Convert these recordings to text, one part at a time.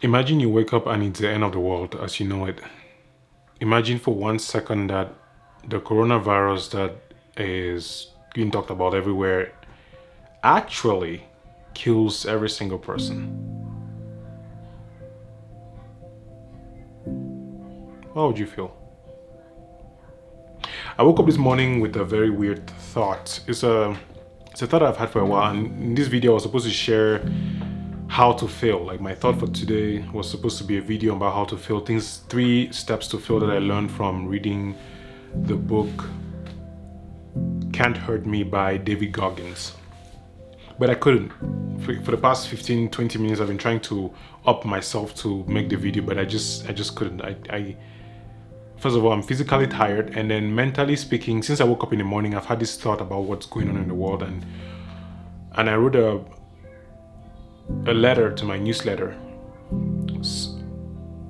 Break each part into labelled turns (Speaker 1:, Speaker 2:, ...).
Speaker 1: Imagine you wake up and it's the end of the world as you know it. Imagine for 1 second that the coronavirus that is being talked about everywhere actually kills every single person. How would you feel? I woke up this morning with a very weird thought. It's a thought I've had for a while, and in this video I was supposed to share how to fail. Like, my thought for today was supposed to be a video about how to fail, 3 steps to fail that I learned from reading the book Can't Hurt Me by David Goggins. But I couldn't. For the past 15-20 minutes I've been trying to up myself to make the video, but I just couldn't. I First of all, I'm physically tired, and then mentally speaking, since I woke up in the morning, I've had this thought about what's going on in the world, and I wrote a letter to my newsletter,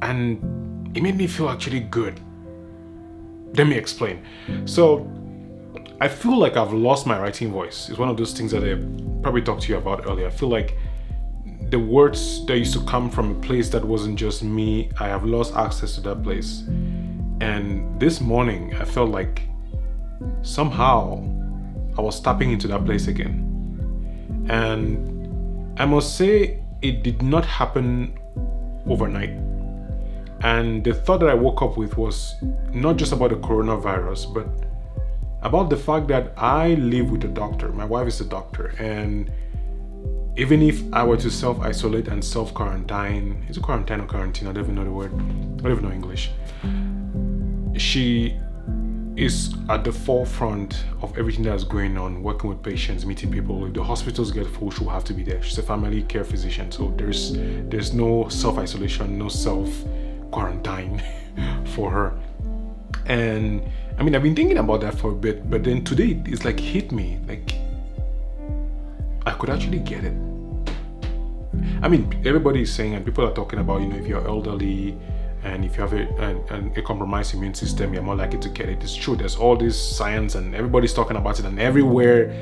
Speaker 1: and it made me feel actually good. Let me explain. So I feel like I've lost my writing voice. It's one of those things that I probably talked to you about earlier. I feel like the words that used to come from a place that wasn't just me, I have lost access to that place. And this morning, I felt like somehow I was tapping into that place again. And I must say, it did not happen overnight. And the thought that I woke up with was not just about the coronavirus, but about the fact that I live with a doctor. My wife is a doctor. And even if I were to self-isolate and self-quarantine, is it quarantine or quarantine? I don't even know the word. I don't even know English. She is at the forefront of everything that's going on, working with patients, meeting people. If the hospitals get full, she'll have to be there. She's a family care physician, so there's no self-isolation, no self-quarantine for her. And I mean, I've been thinking about that for a bit, but then today it's like hit me, like I could actually get it. I mean, everybody is saying, and people are talking about, if you're elderly and if you have a compromised immune system, you're more likely to get it. It's true. There's all this science and everybody's talking about it, and everywhere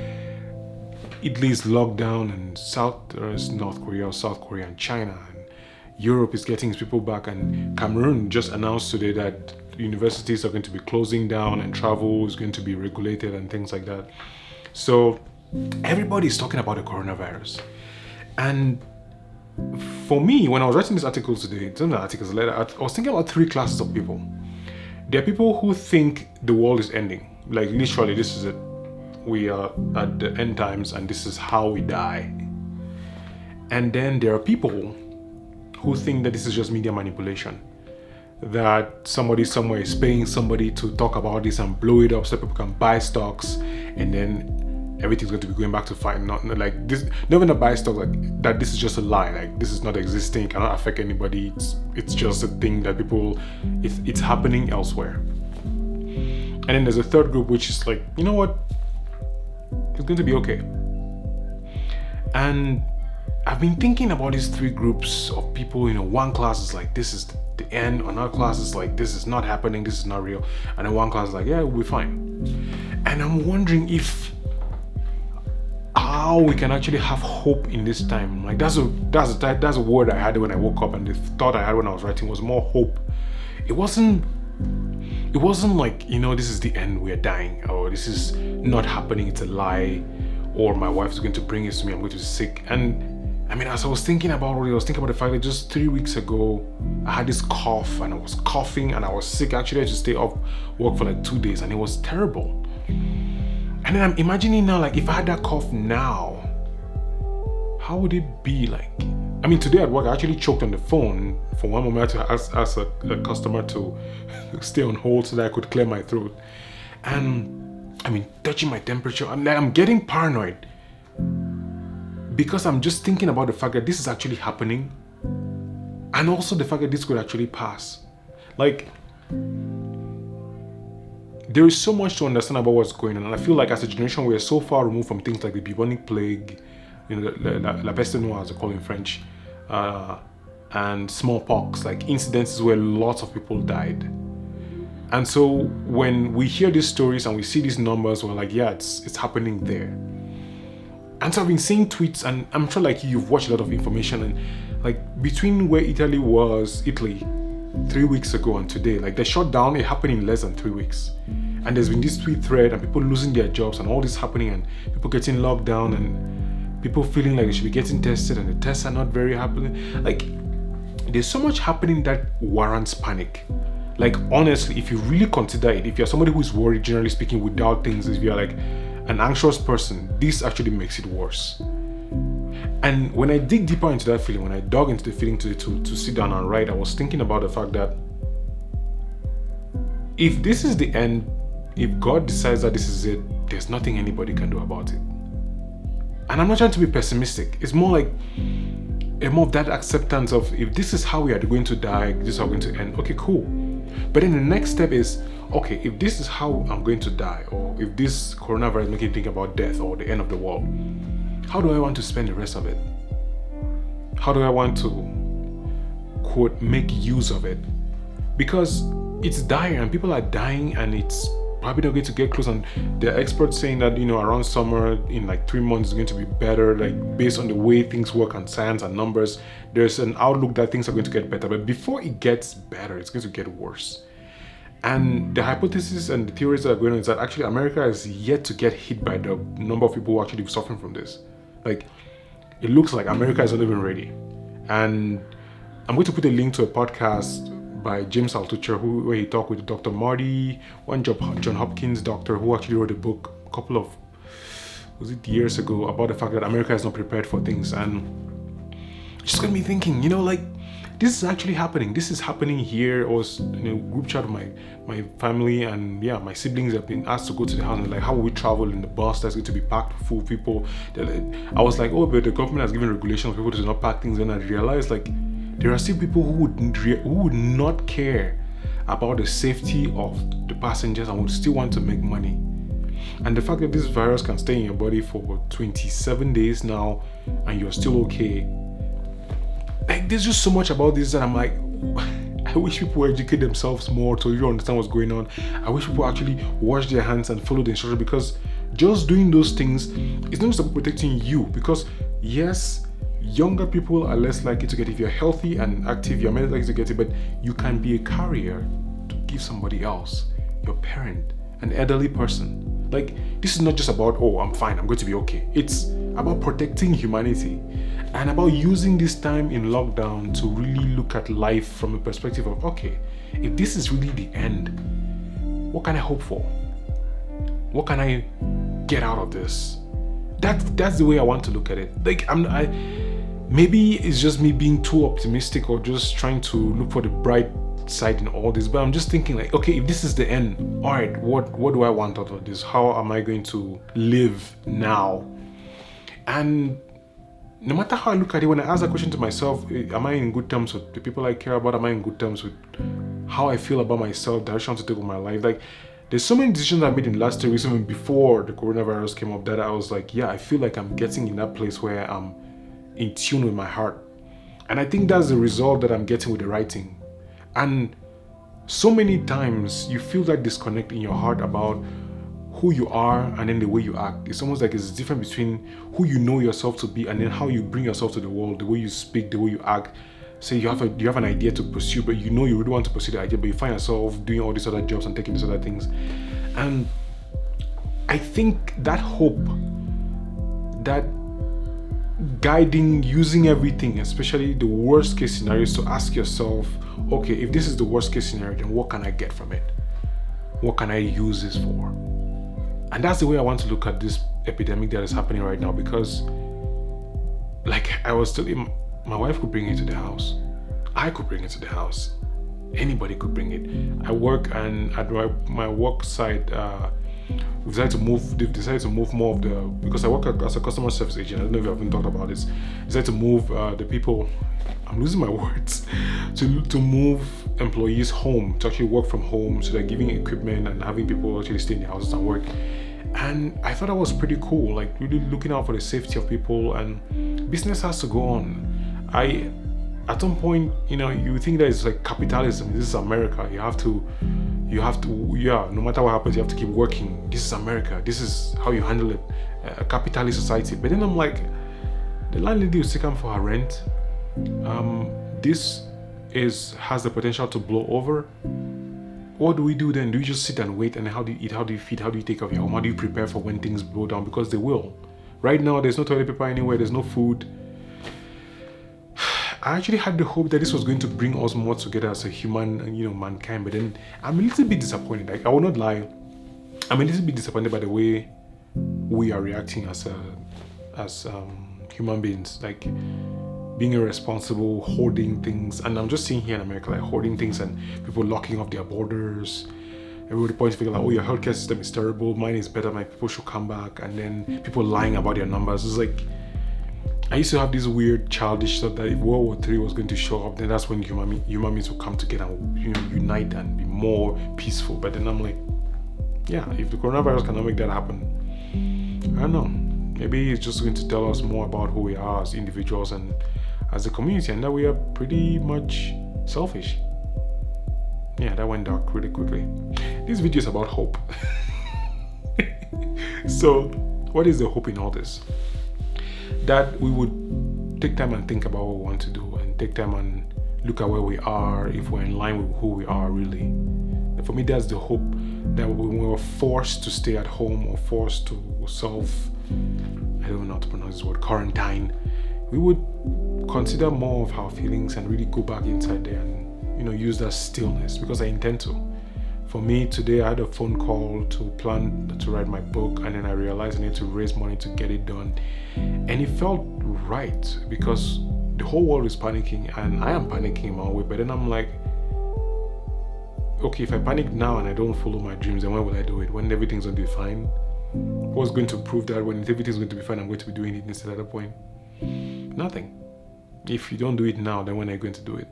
Speaker 1: Italy's locked down, and there's North Korea or South Korea and China, and Europe is getting its people back, and Cameroon just announced today that universities are going to be closing down and travel is going to be regulated and things like that. So everybody's talking about the coronavirus. And for me, when I was writing this article today, it's not an article, it's a letter, I was thinking about 3 classes of people. There are people who think the world is ending. Like, literally, this is it. We are at the end times and this is how we die. And then there are people who think that this is just media manipulation. That somebody somewhere is paying somebody to talk about this and blow it up so people can buy stocks, and then everything's going to be going back to fine. Not like this. Never gonna buy stocks like that. This is just a lie. Like, this is not existing. It cannot affect anybody. It's just a thing that people. It's happening elsewhere. And then there's a third group which is like, you know what? It's going to be okay. And I've been thinking about these 3 groups of people. One class is like, this is the end. Another class is like, this is not happening. This is not real. And then one class is like, yeah, we'll be fine. And I'm wondering how we can actually have hope in this time. Like, that's a word I had when I woke up, and the thought I had when I was writing was more hope. It wasn't like, this is the end, we're dying, or this is not happening, it's a lie, or my wife is going to bring this to me, I'm going to be sick. And I mean, as I was thinking about it, I was thinking about the fact that just 3 weeks ago I had this cough, and I was coughing and I was sick. Actually, I had to stay off work for like 2 days, and it was terrible. And then I'm imagining now, like, if I had that cough now, how would it be like? I mean, today at work, I actually choked on the phone for one moment to ask a customer to stay on hold so that I could clear my throat. And I mean, touching my temperature, I'm getting paranoid because I'm just thinking about the fact that this is actually happening, and also the fact that this could actually pass. Like, there is so much to understand about what's going on, and I feel like as a generation we are so far removed from things like the bubonic plague, la peste noire, as they call it in French, and smallpox, like incidences where lots of people died. And so when we hear these stories and we see these numbers, we're like, yeah, it's happening there. And so I've been seeing tweets, and I'm sure like you've watched a lot of information, and Like between where Italy 3 weeks ago and today, like the shutdown, it happened in less than 3 weeks. And there's been this tweet thread and people losing their jobs and all this happening and people getting locked down and people feeling like they should be getting tested and the tests are not very happening. Like there's so much happening that warrants panic. Like honestly, if you really consider it, if you're somebody who's worried, generally speaking, without things, if you're like an anxious person, this actually makes it worse. And when I dig deeper into that feeling, when I dug into the feeling to sit down and write, I was thinking about the fact that if this is the end, if God decides that this is it, there's nothing anybody can do about it. And I'm not trying to be pessimistic. It's more like more of that acceptance of if this is how we are going to die, this is how we're going to end. Okay, cool. But then the next step is, okay, if this is how I'm going to die, or if this coronavirus makes me think about death or the end of the world, how do I want to spend the rest of it? How do I want to, quote, make use of it? Because it's dire and people are dying and it's probably not going to get close. And there are experts saying that, around summer, in like 3 months, it's going to be better, like based on the way things work and science and numbers, there's an outlook that things are going to get better. But before it gets better, it's going to get worse. And the hypothesis and the theories that are going on is that actually America is yet to get hit by the number of people who are actually suffering from this. Like, it looks like America is not even ready. And I'm going to put a link to a podcast by James Altucher, where he talked with Dr. Marty, one John Hopkins doctor, who actually wrote a book a couple of years ago about the fact that America is not prepared for things. And it just got me thinking, like, this is actually happening. This is happening here. I was in a group chat with my family, and my siblings have been asked to go to the house, and like, how will we travel in the bus that's going to be packed full of people? I was like, oh, but the government has given regulations for people to not pack things. And I realized, like, there are still people who would not care about the safety of the passengers and would still want to make money. And the fact that this virus can stay in your body for 27 days now and you're still okay. Like, there's just so much about this that I'm like, I wish people would educate themselves more to really understand what's going on. I wish people actually wash their hands and follow the instructions, because just doing those things is not just about protecting you. Because yes, younger people are less likely to get it. If you're healthy and active, you're more likely to get it, but you can be a carrier to give somebody else, your parent, an elderly person. Like, this is not just about, oh, I'm fine, I'm going to be okay. It's about protecting humanity and about using this time in lockdown to really look at life from a perspective of, okay, if this is really the end, what can I hope for? What can I get out of this? That's the way I want to look at it. Like, maybe it's just me being too optimistic or just trying to look for the bright side in all this, but I'm just thinking, like, okay, if this is the end, all right, what do I want out of this? How am I going to live now? And no matter how I look at it, when I ask that question to myself, am I in good terms with the people I care about? Am I in good terms with how I feel about myself, the direction to take with my life? Like, there's so many decisions I made in the last 3 weeks, even before the coronavirus came up, that I was like, yeah, I feel like I'm getting in that place where I'm in tune with my heart. And I think that's the result that I'm getting with the writing. And so many times you feel that disconnect in your heart about who you are and then the way you act. It's almost like it's different between who you know yourself to be and then how you bring yourself to the world, the way you speak, the way you act. Say you have an idea to pursue, but you know you really want to pursue the idea, but you find yourself doing all these other jobs and taking these other things. And I think that hope, that guiding, using everything, especially the worst case scenarios, to ask yourself, okay, if this is the worst case scenario, then what can I get from it? What can I use this for? And that's the way I want to look at this epidemic that is happening right now, because, like I was telling, my wife could bring it to the house. I could bring it to the house. Anybody could bring it. I work, and at my work site, they've decided to move more of the, because I work as a customer service agent, I don't know if I've been talked about this, decided to move the people, I'm losing my words, to move employees home, to actually work from home. So they're giving equipment and having people actually stay in the houses and work. And I thought that was pretty cool, like really looking out for the safety of people, and business has to go on. At some point, you think that it's like capitalism. This is America. You have to, no matter what happens, you have to keep working. This is America. This is how you handle it. A capitalist society. But then I'm like, the landlady will still come for her rent. this has the potential to blow over. What do we do then? Do you just sit and wait? And how do you eat? How do you feed? How do you take care of your home? How do you prepare for when things blow down? Because they will. Right now, there's no toilet paper anywhere. There's no food. I actually had the hope that this was going to bring us more together as a human, mankind. But then I'm a little bit disappointed. Like, I will not lie. I'm a little bit disappointed by the way we are reacting as human beings. Like, being irresponsible, hoarding things. And I'm just seeing here in America, like, hoarding things and people locking off their borders. Everybody points figure like, oh, your healthcare system is terrible. Mine is better. My people should come back. And then people lying about their numbers. It's like, I used to have this weird childish thought that if World War III was going to show up, then that's when human beings will come together and unite and be more peaceful. But then I'm like, yeah, if the coronavirus cannot make that happen, I don't know. Maybe it's just going to tell us more about who we are as individuals and as a community, and that we are pretty much selfish. Yeah, that went dark really quickly. This video is about hope. So, what is the hope in all this? That we would take time and think about what we want to do, and take time and look at where we are, if we're in line with who we are really. And for me, that's the hope, that when we were forced to stay at home or forced to I don't know how to pronounce this word, quarantine, we would consider more of our feelings and really go back inside there and use that stillness, because I intend to. For me today, I had a phone call to plan to write my book, and then I realized I need to raise money to get it done. And it felt right, because the whole world is panicking and I am panicking in my own way. But then I'm like, okay, if I panic now and I don't follow my dreams, then when will I do it? When everything's going to be fine? What's going to prove that when everything's going to be fine, I'm going to be doing it instead at that point? Nothing. If you don't do it now, then when are you going to do it?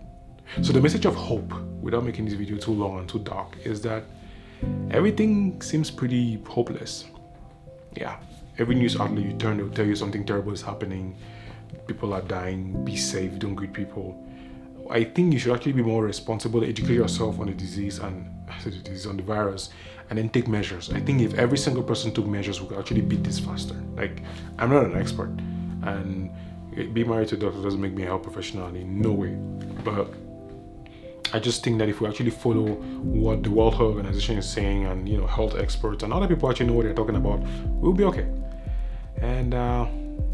Speaker 1: So the message of hope, without making this video too long and too dark, is that everything seems pretty hopeless. Yeah, every news outlet you turn, they'll tell you something terrible is happening. People are dying. Be safe. Don't greet people. I think you should actually be more responsible, educate yourself on the disease and on the virus, and then take measures. I think if every single person took measures, we could actually beat this faster. Like, I'm not an expert, and being married to a doctor doesn't make me a health professional in no way. But I just think that if we actually follow what the World Health Organization is saying, and health experts and other people actually know what they're talking about, we'll be okay. And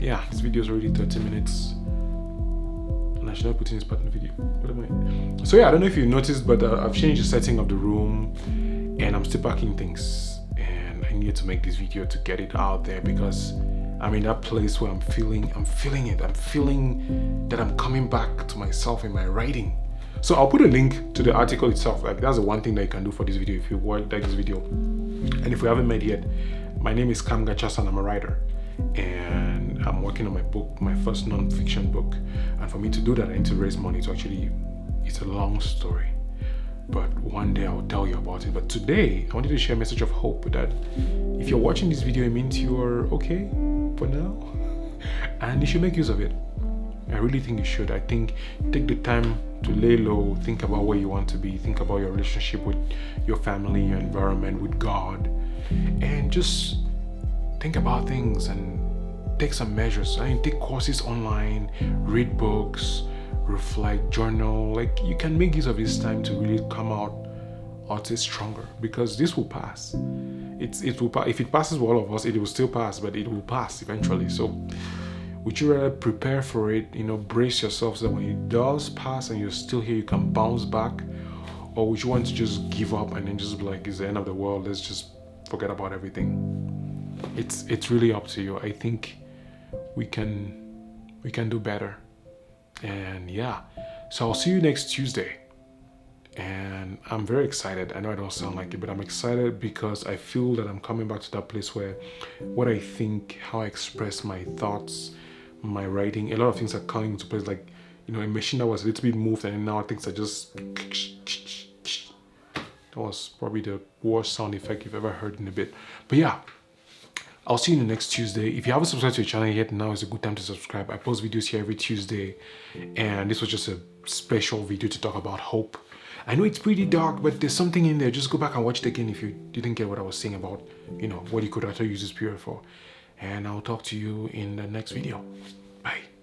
Speaker 1: yeah, this video is already 30 minutes. And I should not put in this part in the video. What am I? So yeah, I don't know if you noticed, but I've changed the setting of the room, and I'm still packing things. And I needed to make this video to get it out there, because I'm in that place where I'm feeling it. I'm feeling that I'm coming back to myself in my writing. So I'll put a link to the article itself. Like, that's the one thing that you can do for this video if you like this video. And if we haven't met yet, my name is Kamga, and I'm a writer. And I'm working on my book, my first non-fiction book. And for me to do that, I need to raise money to actually, it's a long story. But one day I'll tell you about it. But today, I wanted to share a message of hope that if you're watching this video, it means you're okay for now. And you should make use of it. I really think you should. I think take the time to lay low, think about where you want to be, think about your relationship with your family, your environment, with God, and just think about things and take some measures. I mean, take courses online, read books, reflect, journal. Like, you can make use of this time to really come out stronger, because this will pass. It will pass. If it passes for all of us, it will still pass, but it will pass eventually. So would you rather prepare for it, brace yourself so that when it does pass and you're still here, you can bounce back? Or would you want to just give up and then just be like, it's the end of the world, let's just forget about everything? It's really up to you. I think we can do better. And yeah, so I'll see you next Tuesday. And I'm very excited. I know I don't sound like it, but I'm excited because I feel that I'm coming back to that place where what I think, how I express my thoughts, my writing, a lot of things are coming into place. Like, a machine that was a little bit moved, and now things are just. That was probably the worst sound effect you've ever heard in a bit. But yeah, I'll see you in the next Tuesday. If you haven't subscribed to the channel yet, now is a good time to subscribe. I post videos here every Tuesday, and this was just a special video to talk about hope. I know it's pretty dark, but there's something in there. Just go back and watch it again if you didn't get what I was saying about, what you could actually use this period for. And I'll talk to you in the next video. Bye.